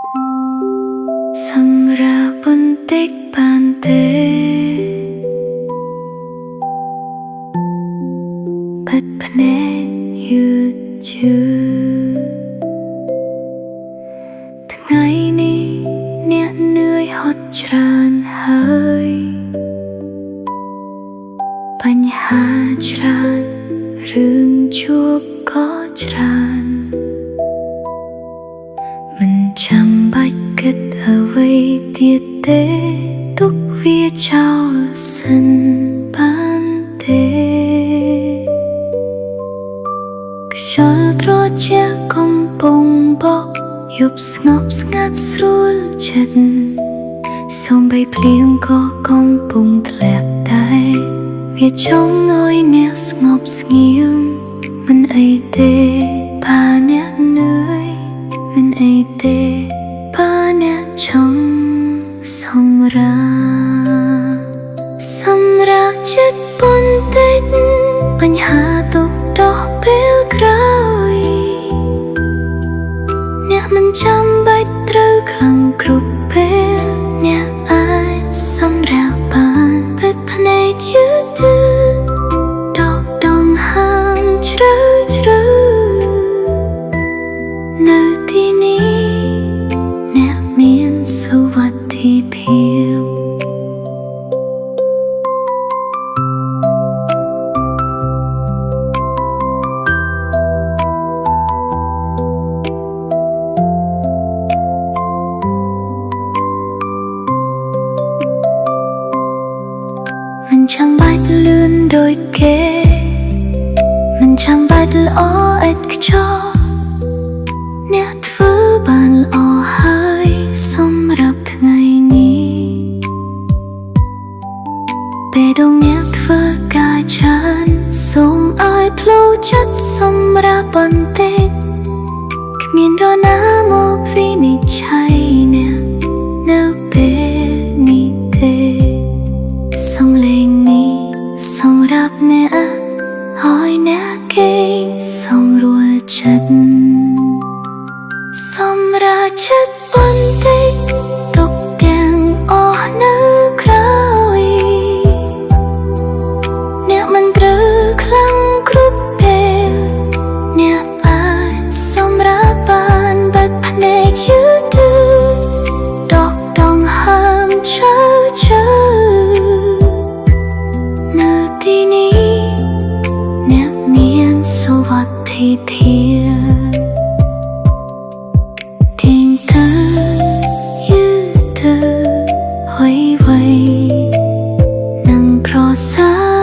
សម្រាប់បន្តិចបានទេបិទភ្នែកយឺតយឺតថ្ងៃនេះអ្នកនឿយហត់ច្រើនហើយបញ្ហាច្រើនរឿងជួបក៏ច្រើនមិនចាំបាច់គិតអ្វីទៀតទេទុកវាចោលសិនបានទេខ្យល់ត្រជាក់កំពុងបក់យប់ស្ងប់ស្ងាត់ស្រួលចិត្តសូម្បីភ្លៀងក៏កំពុងធ្លាក់ដែរវាចង់ឲ្យអ្នកស្ងប់ស្ងៀមមិនអីទេបើអ្នកនឿយមិនអីទេបើអ្នកចង់សម្រាកចិត្តបន្តិចបញ្ហាទុកដោះពេលក្រោយអ្នកមិនចាំបាច់ត្រូវខ្លាំងគ្រប់ពេលអ្នកអាចសម្រាកបានបិទភ្នែកយឺតយឺតដកដង្ហើមជ្រៅជ្រៅនៅទីនេះអ្នកមានសុវត្ថិភាពមិនចាំបាច់លឿនដូចគេមិនចាំបាច់ល្អឥតខ្ចោះអ្នកធ្វើបានល្អហើយសម្រាប់ថ្ងៃនេះពេលដងអ្នកធ្វើការច្រើនសូមឲ្យផ្លូវចិត្តសម្រាប់បន្តិចគ្មាននរណាមកវិនិច្ឆ័យអ្នកនៅពេលនេះទេសំឡេងនេះសម្រាប់អ្នកឲ្យអ្នកគេសម្រួលចិត្តសម្រាប់ចិត្តបន្តិចទុកទាំងអស់នៅក្រោយអ្នកមិនត្រូវខ្លាំងគ្រប់ពេលអ្នកអាចសម្រាប់បានបិទភ្នែកយឺតយឺតដកដង្ហើមជ្រៅជ្រៅនៅទីនេះអ្នកមានសុវត្ថិភាពទៀងទៅយឺតទៅអ្វីៗនឹងប្រសើរ